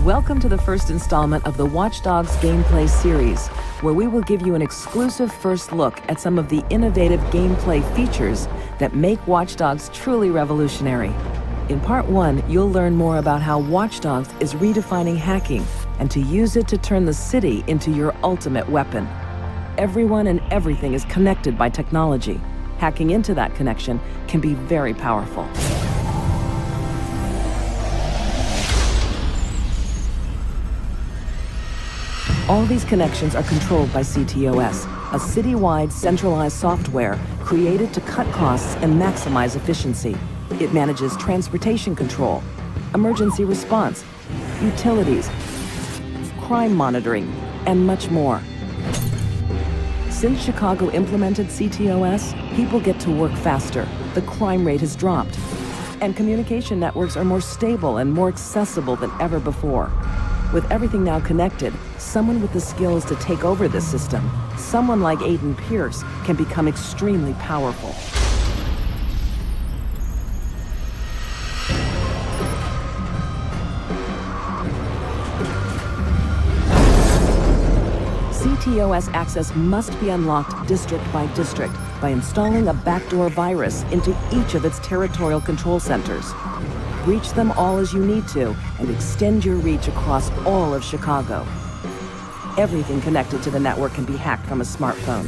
Welcome to the first installment of the Watch Dogs gameplay series, where we will give you an exclusive first look at some of the innovative gameplay features that make Watch Dogs truly revolutionary. In part 1, you'll learn more about how Watch Dogs is redefining hacking and to use it to turn the city into your ultimate weapon. Everyone and everything is connected by technology. Hacking into that connection can be very powerful. All these connections are controlled by CTOS, a city-wide centralized software created to cut costs and maximize efficiency. It manages transportation control, emergency response, utilities, crime monitoring, and much more. Since Chicago implemented CTOS, people get to work faster, the crime rate has dropped, and communication networks are more stable and more accessible than ever before. With everything now connected, someone with the skills to take over this system, someone like Aiden Pierce, can become extremely powerful. CTOS access must be unlocked district by district by installing a backdoor virus into each of its territorial control centers. Reach them all as you need to, and extend your reach across all of Chicago. Everything connected to the network can be hacked from a smartphone.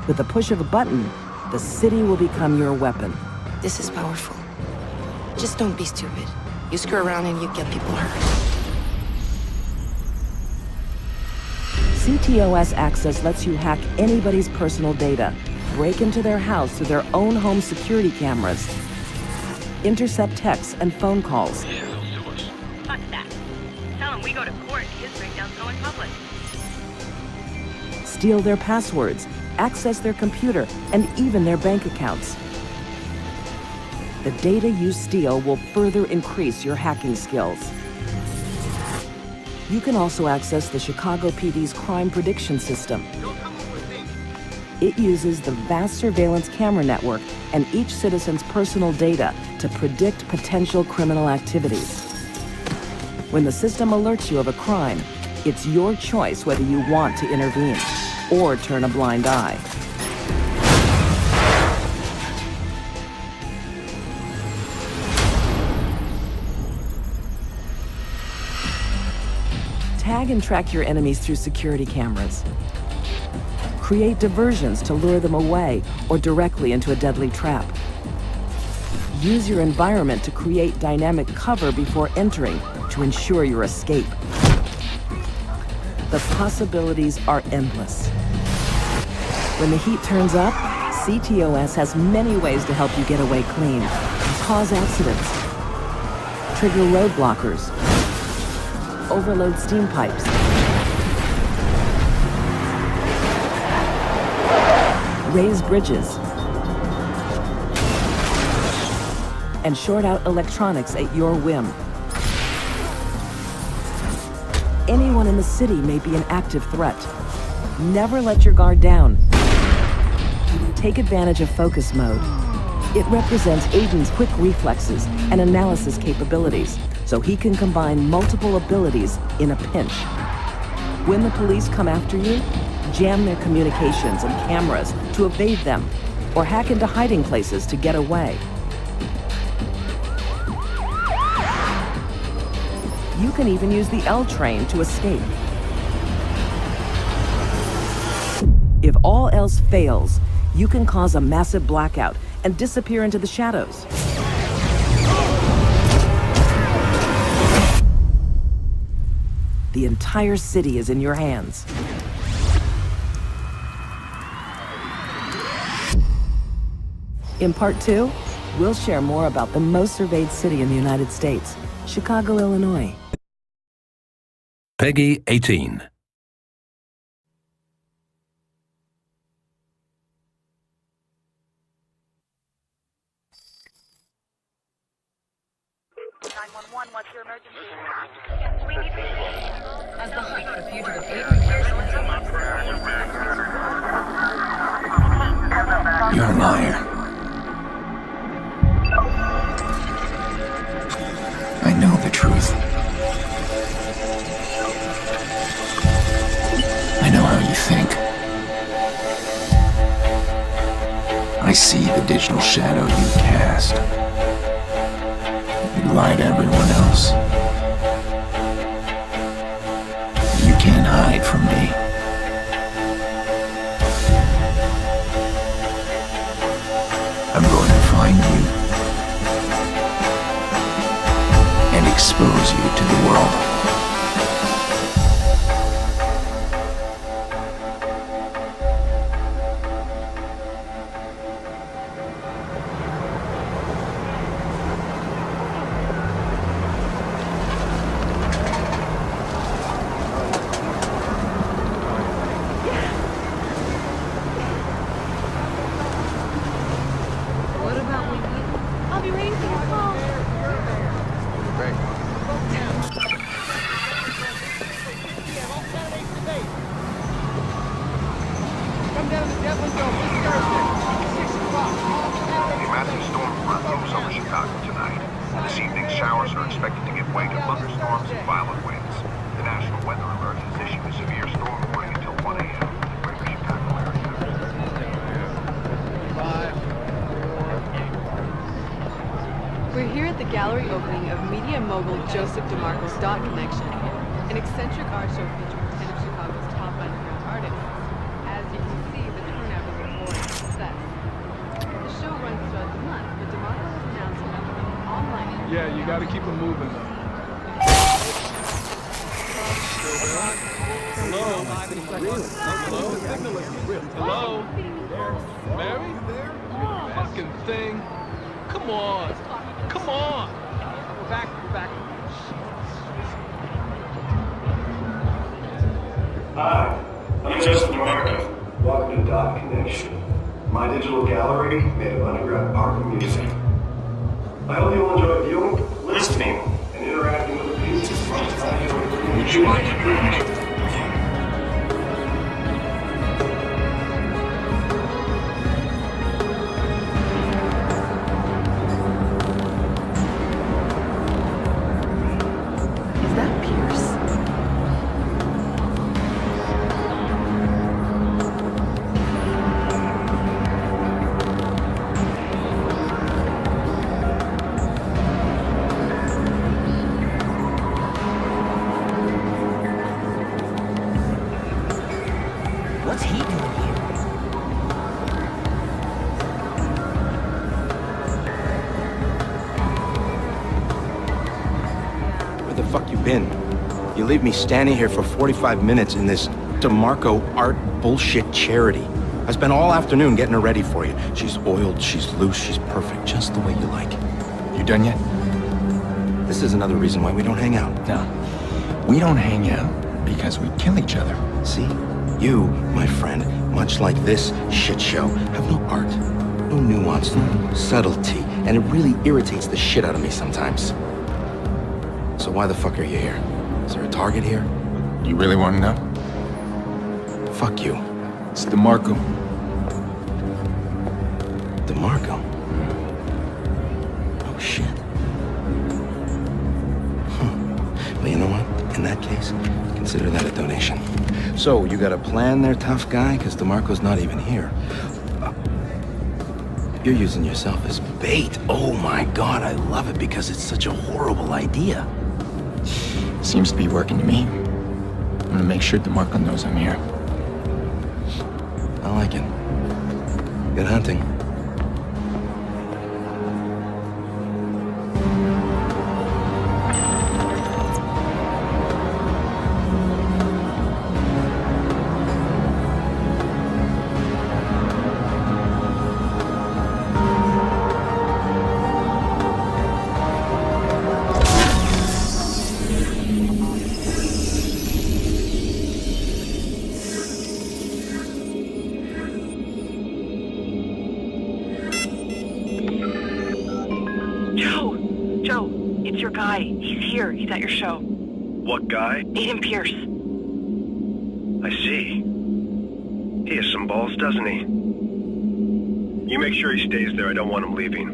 With the push of a button, the city will become your weapon. This is powerful. Just don't be stupid. You screw around and you get people hurt. CTOS access lets you hack anybody's personal data, break into their house through their own home security cameras, intercept texts and phone calls. Fuck that. Tell him we go to court and his breakdowns go in public. Steal their passwords, access their computer, and even their bank accounts. The data you steal will further increase your hacking skills. You can also access the Chicago PD's crime prediction system. It uses the vast surveillance camera network and each citizen's personal data to predict potential criminal activities. When the system alerts you of a crime, it's your choice whether you want to intervene or turn a blind eye. Tag and track your enemies through security cameras. Create diversions to lure them away or directly into a deadly trap. Use your environment to create dynamic cover before entering to ensure your escape. The possibilities are endless. When the heat turns up, CTOS has many ways to help you get away clean, cause accidents, trigger road blockers, overload steam pipes, raise bridges, and short out electronics at your whim. Anyone in the city may be an active threat. Never let your guard down. Take advantage of focus mode. It represents Aiden's quick reflexes and analysis capabilities, so he can combine multiple abilities in a pinch. When the police come after you, jam their communications and cameras to evade them, or hack into hiding places to get away. You can even use the L train to escape. If all else fails, you can cause a massive blackout and disappear into the shadows. The entire city is in your hands. In part 2, we'll share more about the most surveyed city in the United States, Chicago, Illinois. Peggy 18. What's your emergency? We need to... As the hunt for fugitive Aiden Pierce... You're a liar. I know the truth. I see the digital shadow you cast. You lie to everyone else. You can't hide from me. I'm going to find you and expose you to the world. We're here at the gallery opening of media mogul Joseph DeMarco's Dot Connection, an eccentric art show featuring 10 of Chicago's top underground artists. As you can see, the turnout is a roaring success. The show runs throughout the month, but DeMarco has announced another online. Yeah, you gotta keep them moving. Hello? Hello? Hello? Mary? Fucking thing. Come on. Come on. We're back. Hi, I'm Joseph DeMarco. Welcome to Dot Connection, my digital gallery made of underground art and music. I hope you'll enjoy viewing, listening, and interacting with the pieces as much as I enjoy creating. Would you like to drink? What's he doing here? Where the fuck you been? You leave me standing here for 45 minutes in this DeMarco art bullshit charity. I spent all afternoon getting her ready for you. She's oiled, she's loose, she's perfect, just the way you like. You done yet? This is another reason why we don't hang out. No. We don't hang out because we kill each other. See? You, my friend, much like this shit show, have no art, no nuance, no subtlety, and it really irritates the shit out of me sometimes. So why the fuck are you here? Is there a target here? You really want to know? Fuck you. It's DeMarco. DeMarco? Oh, shit. Well, you know what? In that case, consider that a donation. So, you got a plan there, tough guy? Because DeMarco's not even here. You're using yourself as bait. Oh my God, I love it because it's such a horrible idea. Seems to be working to me. I'm gonna make sure DeMarco knows I'm here. I like it. Good hunting. Joe, it's your guy. He's here. He's at your show. What guy? Aiden Pierce. I see. He has some balls, doesn't he? You make sure he stays there. I don't want him leaving.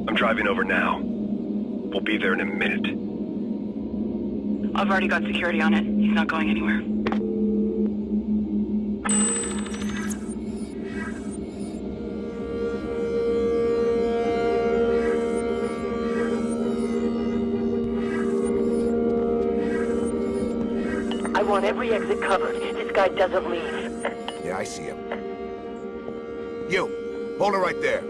I'm driving over now. We'll be there in a minute. I've already got security on it. He's not going anywhere. want every exit covered. This guy doesn't leave. Yeah, I see him. You, hold it right there.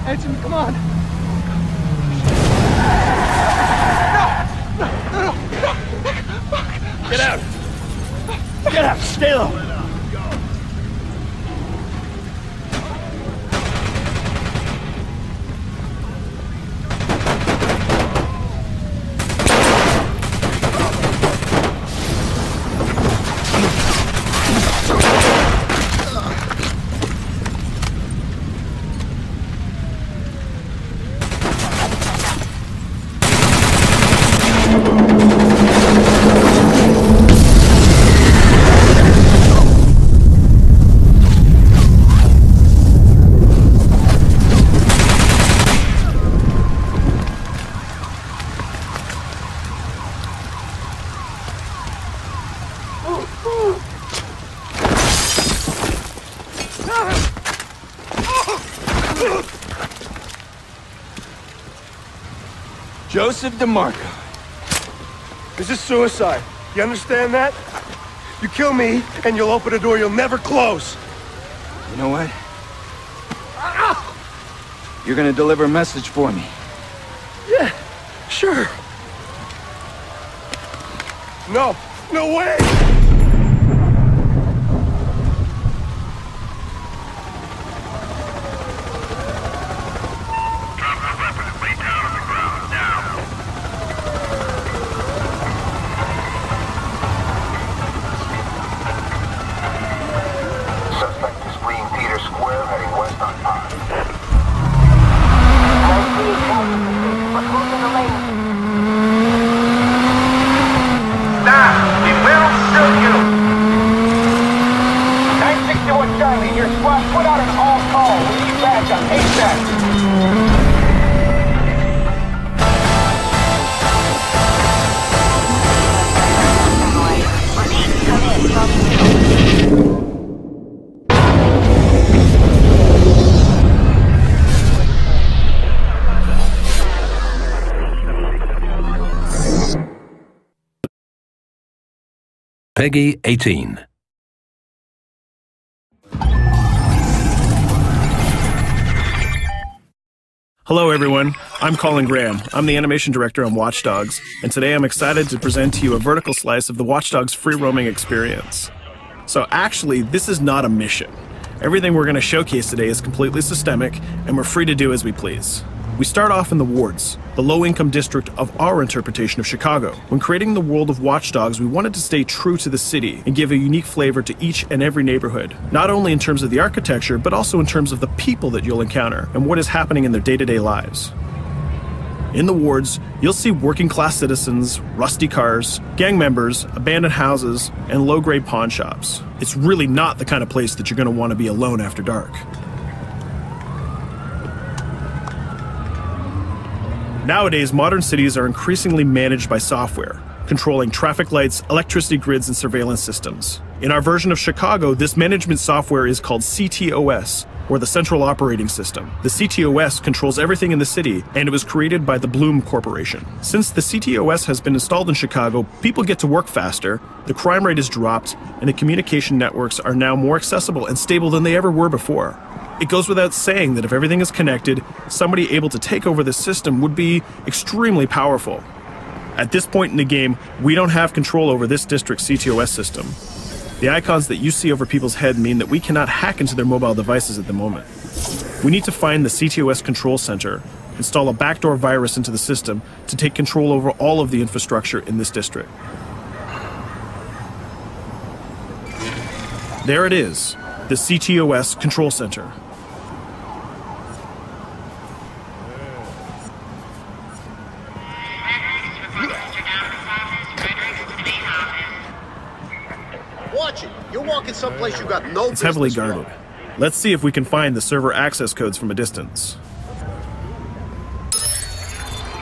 Answer me, come on. Get out! Get out! Stay low! Joseph DeMarco. This is suicide. You understand that? You kill me, and you'll open a door you'll never close. You know what? You're gonna deliver a message for me. Yeah, sure. No, no way! Peggy 18. Hello everyone, I'm Colin Graham. I'm the animation director on Watch Dogs, and today I'm excited to present to you a vertical slice of the Watch Dogs free roaming experience. So actually, this is not a mission. Everything we're going to showcase today is completely systemic, and we're free to do as we please. We start off in the wards, the low-income district of our interpretation of Chicago. When creating the world of Watch Dogs, we wanted to stay true to the city and give a unique flavor to each and every neighborhood, not only in terms of the architecture, but also in terms of the people that you'll encounter and what is happening in their day-to-day lives. In the wards, you'll see working-class citizens, rusty cars, gang members, abandoned houses, and low-grade pawn shops. It's really not the kind of place that you're going to want to be alone after dark. Nowadays, modern cities are increasingly managed by software, controlling traffic lights, electricity grids, and surveillance systems. In our version of Chicago, this management software is called CTOS, or the Central Operating System. The CTOS controls everything in the city, and it was created by the Bloom Corporation. Since the CTOS has been installed in Chicago, people get to work faster, the crime rate is dropped, and the communication networks are now more accessible and stable than they ever were before. It goes without saying that if everything is connected, somebody able to take over this system would be extremely powerful. At this point in the game, we don't have control over this district's CTOS system. The icons that you see over people's head mean that we cannot hack into their mobile devices at the moment. We need to find the CTOS control center, install a backdoor virus into the system to take control over all of the infrastructure in this district. There it is, the CTOS control center. Watch it. You're walking someplace you got no It's heavily business guarded. Let's see if we can find the server access codes from a distance.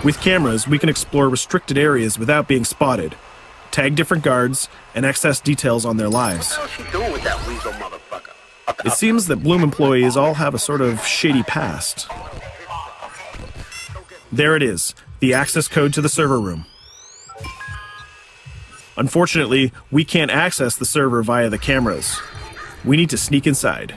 With cameras, we can explore restricted areas without being spotted, tag different guards, and access details on their lives. What the hell is she doing with that weasel motherfucker? It seems that Bloom employees all have a sort of shady past. There it is, the access code to the server room. Unfortunately, we can't access the server via the cameras. We need to sneak inside.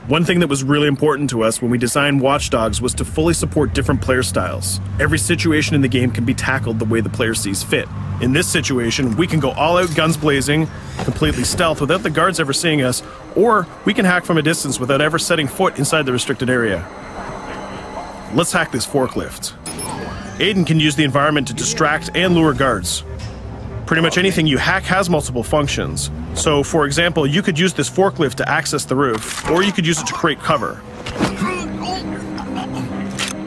One thing that was really important to us when we designed Watch Dogs was to fully support different player styles. Every situation in the game can be tackled the way the player sees fit. In this situation, we can go all out guns blazing, completely stealth without the guards ever seeing us, or we can hack from a distance without ever setting foot inside the restricted area. Let's hack this forklift. Aiden can use the environment to distract and lure guards. Pretty much anything you hack has multiple functions. So, for example, you could use this forklift to access the roof, or you could use it to create cover.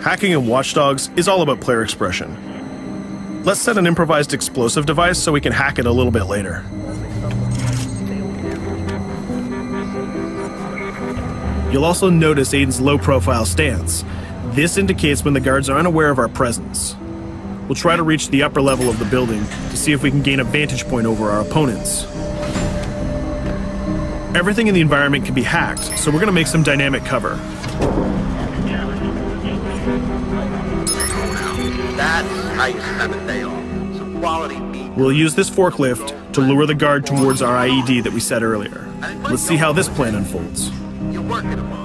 Hacking in Watch Dogs is all about player expression. Let's set an improvised explosive device so we can hack it a little bit later. You'll also notice Aiden's low-profile stance. This indicates when the guards are unaware of our presence. We'll try to reach the upper level of the building to see if we can gain a vantage point over our opponents. Everything in the environment can be hacked, so we're going to make some dynamic cover. That's how you spend a day off. Some quality meat. We'll use this forklift to lure the guard towards our IED that we set earlier. Let's see how this plan unfolds. You're working them on.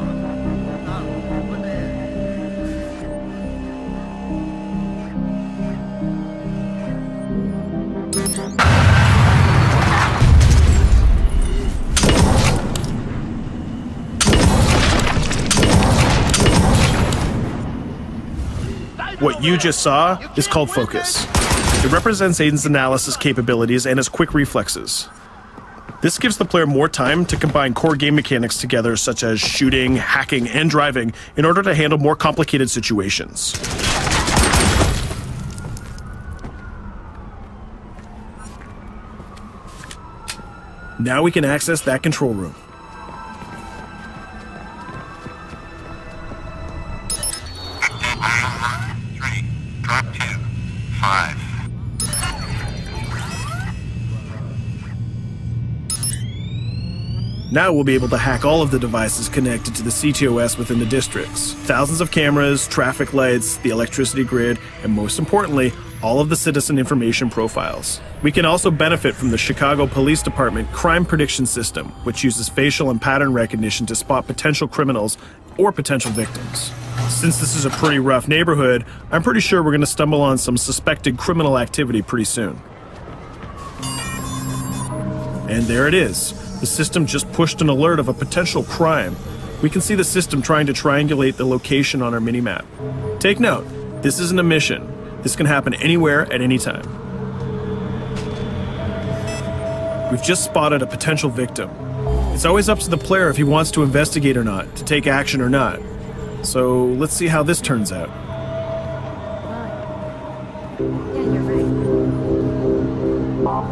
What you just saw is called focus. It represents Aiden's analysis capabilities and his quick reflexes. This gives the player more time to combine core game mechanics together, such as shooting, hacking, and driving, in order to handle more complicated situations. Now we can access that control room. Drop 2, 5. Now we'll be able to hack all of the devices connected to the CTOS within the districts. Thousands of cameras, traffic lights, the electricity grid, and most importantly, all of the citizen information profiles. We can also benefit from the Chicago Police Department Crime Prediction System, which uses facial and pattern recognition to spot potential criminals or potential victims. Since this is a pretty rough neighborhood, I'm pretty sure we're going to stumble on some suspected criminal activity pretty soon. And there it is. The system just pushed an alert of a potential crime. We can see the system trying to triangulate the location on our minimap. Take note, this isn't a mission. This can happen anywhere at any time. We've just spotted a potential victim. It's always up to the player if he wants to investigate or not, to take action or not. So let's see how this turns out. Yeah, you're right.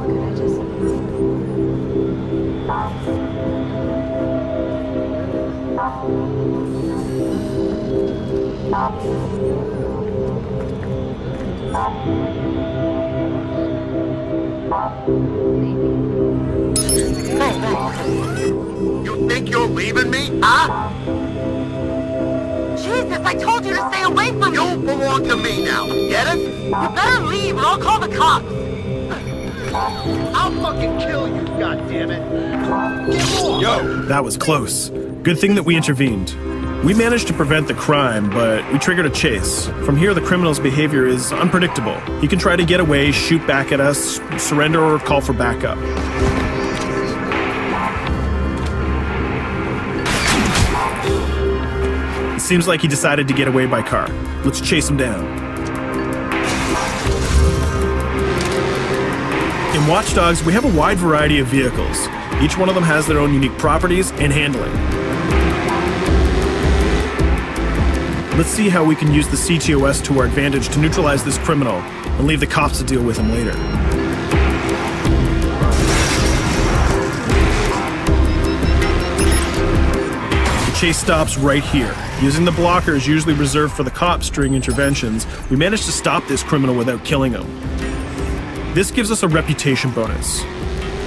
Could I just... Right. think you're leaving me, huh? Jesus, I told you to stay away from me! You belong to me now, get it? You better leave or I'll call the cops! I'll fucking kill you, goddammit! Get off! Yo, that was close. Good thing that we intervened. We managed to prevent the crime, but we triggered a chase. From here, the criminal's behavior is unpredictable. He can try to get away, shoot back at us, surrender, or call for backup. It seems like he decided to get away by car. Let's chase him down. In Watch Dogs, we have a wide variety of vehicles. Each one of them has their own unique properties and handling. Let's see how we can use the CTOS to our advantage to neutralize this criminal and leave the cops to deal with him later. The chase stops right here. Using the blockers usually reserved for the cops during interventions, we managed to stop this criminal without killing him. This gives us a reputation bonus.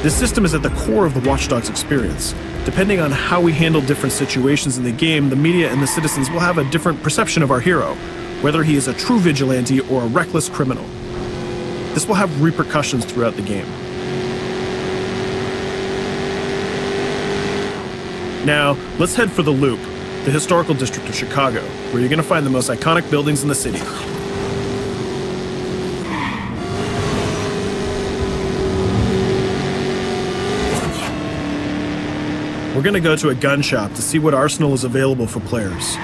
This system is at the core of the Watch Dogs experience. Depending on how we handle different situations in the game, the media and the citizens will have a different perception of our hero, whether he is a true vigilante or a reckless criminal. This will have repercussions throughout the game. Now, let's head for the Loop, the historical district of Chicago, where you're going to find the most iconic buildings in the city. We're going to go to a gun shop to see what arsenal is available for players.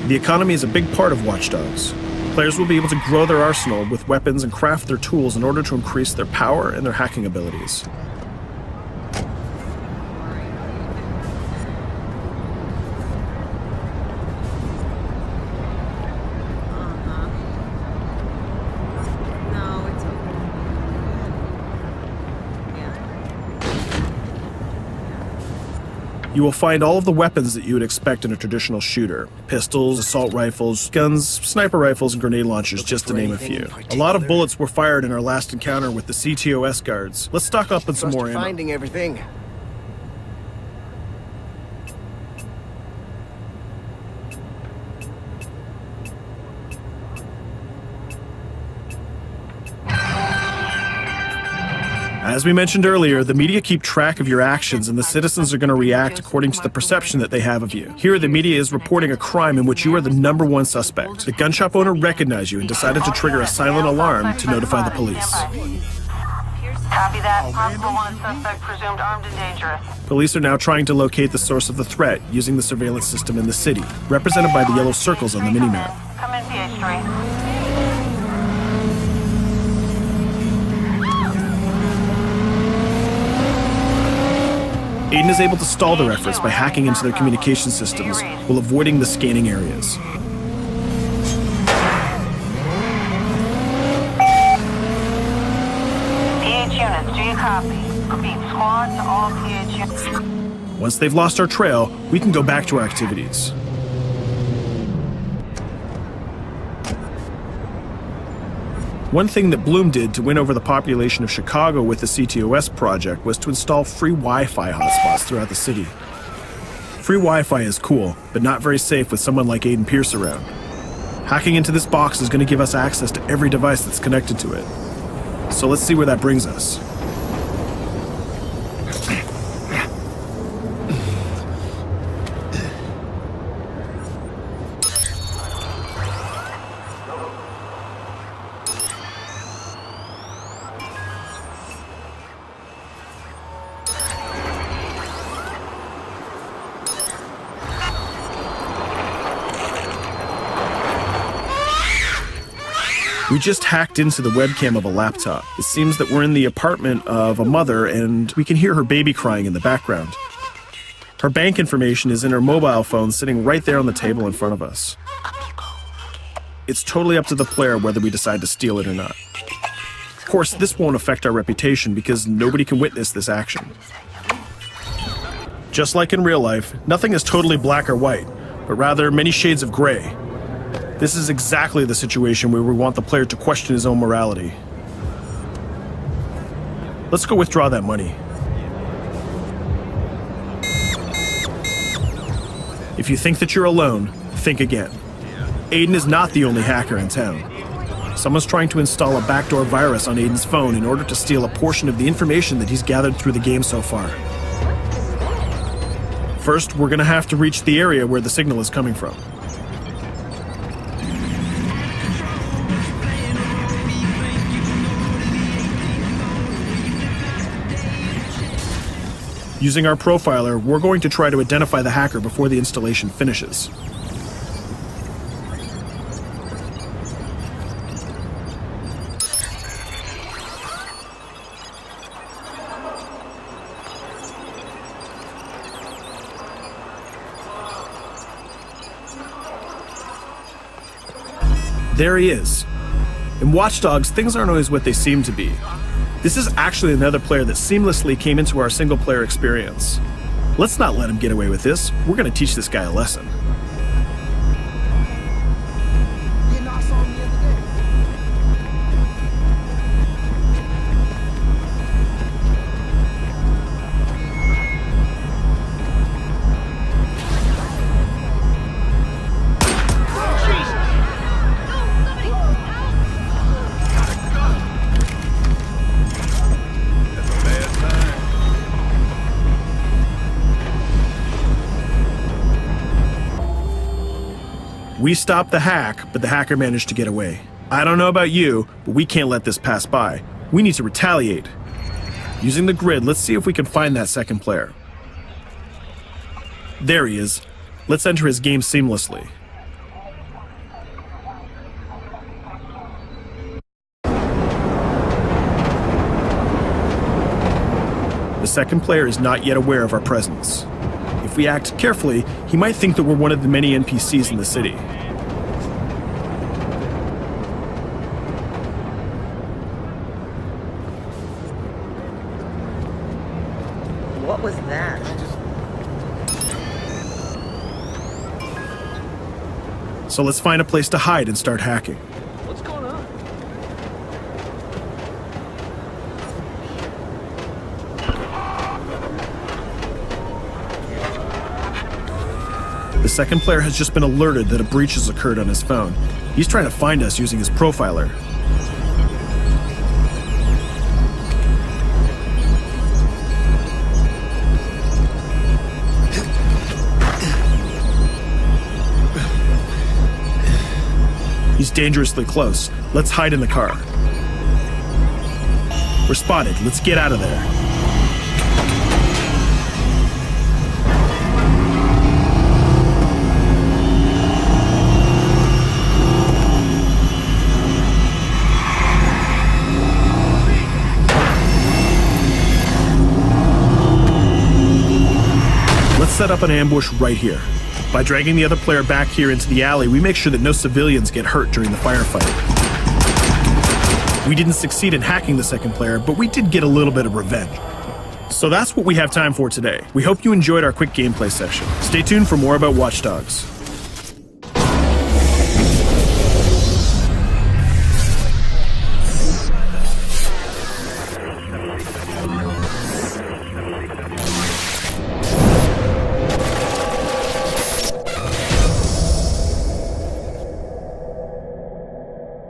The economy is a big part of Watch Dogs. Players will be able to grow their arsenal with weapons and craft their tools in order to increase their power and their hacking abilities. You will find all of the weapons that you would expect in a traditional shooter. Pistols, assault rifles, guns, sniper rifles, and grenade launchers, just to name a few. A lot of bullets were fired in our last encounter with the CTOS guards. Let's stock up on some more ammo. Finding everything. As we mentioned earlier, the media keep track of your actions and the citizens are going to react according to the perception that they have of you. Here, the media is reporting a crime in which you are the #1 suspect. The gun shop owner recognized you and decided to trigger a silent alarm to notify the police. Copy that. Possible one suspect presumed armed and dangerous. Police are now trying to locate the source of the threat using the surveillance system in the city, represented by the yellow circles on the minimap. Come in, PH3. Aiden is able to stall their efforts by hacking into their communication systems while avoiding the scanning areas. PH units, do you copy? Repeat, squad to all PH units. Once they've lost our trail, we can go back to our activities. One thing that Bloom did to win over the population of Chicago with the CTOS project was to install free Wi-Fi hotspots throughout the city. Free Wi-Fi is cool, but not very safe with someone like Aiden Pierce around. Hacking into this box is going to give us access to every device that's connected to it. So let's see where that brings us. We just hacked into the webcam of a laptop. It seems that we're in the apartment of a mother and we can hear her baby crying in the background. Her bank information is in her mobile phone sitting right there on the table in front of us. It's totally up to the player whether we decide to steal it or not. Of course, this won't affect our reputation because nobody can witness this action. Just like in real life, nothing is totally black or white, but rather many shades of gray. This is exactly the situation where we want the player to question his own morality. Let's go withdraw that money. If you think that you're alone, think again. Aiden is not the only hacker in town. Someone's trying to install a backdoor virus on Aiden's phone in order to steal a portion of the information that he's gathered through the game so far. First, we're gonna have to reach the area where the signal is coming from. Using our profiler, we're going to try to identify the hacker before the installation finishes. There he is. In Watch Dogs, things aren't always what they seem to be. This is actually another player that seamlessly came into our single-player experience. Let's not let him get away with this. We're going to teach this guy a lesson. We stopped the hack, but the hacker managed to get away. I don't know about you, but we can't let this pass by. We need to retaliate. Using the grid, let's see if we can find that second player. There he is. Let's enter his game seamlessly. The second player is not yet aware of our presence. If we act carefully, he might think that we're one of the many NPCs in the city. What was that? So let's find a place to hide and start hacking. What's going on? The second player has just been alerted that a breach has occurred on his phone. He's trying to find us using his profiler. He's dangerously close. Let's hide in the car. We're spotted. Let's get out of there. Let's set up an ambush right here. By dragging the other player back here into the alley, we make sure that no civilians get hurt during the firefight. We didn't succeed in hacking the second player, but we did get a little bit of revenge. So that's what we have time for today. We hope you enjoyed our quick gameplay session. Stay tuned for more about Watch Dogs.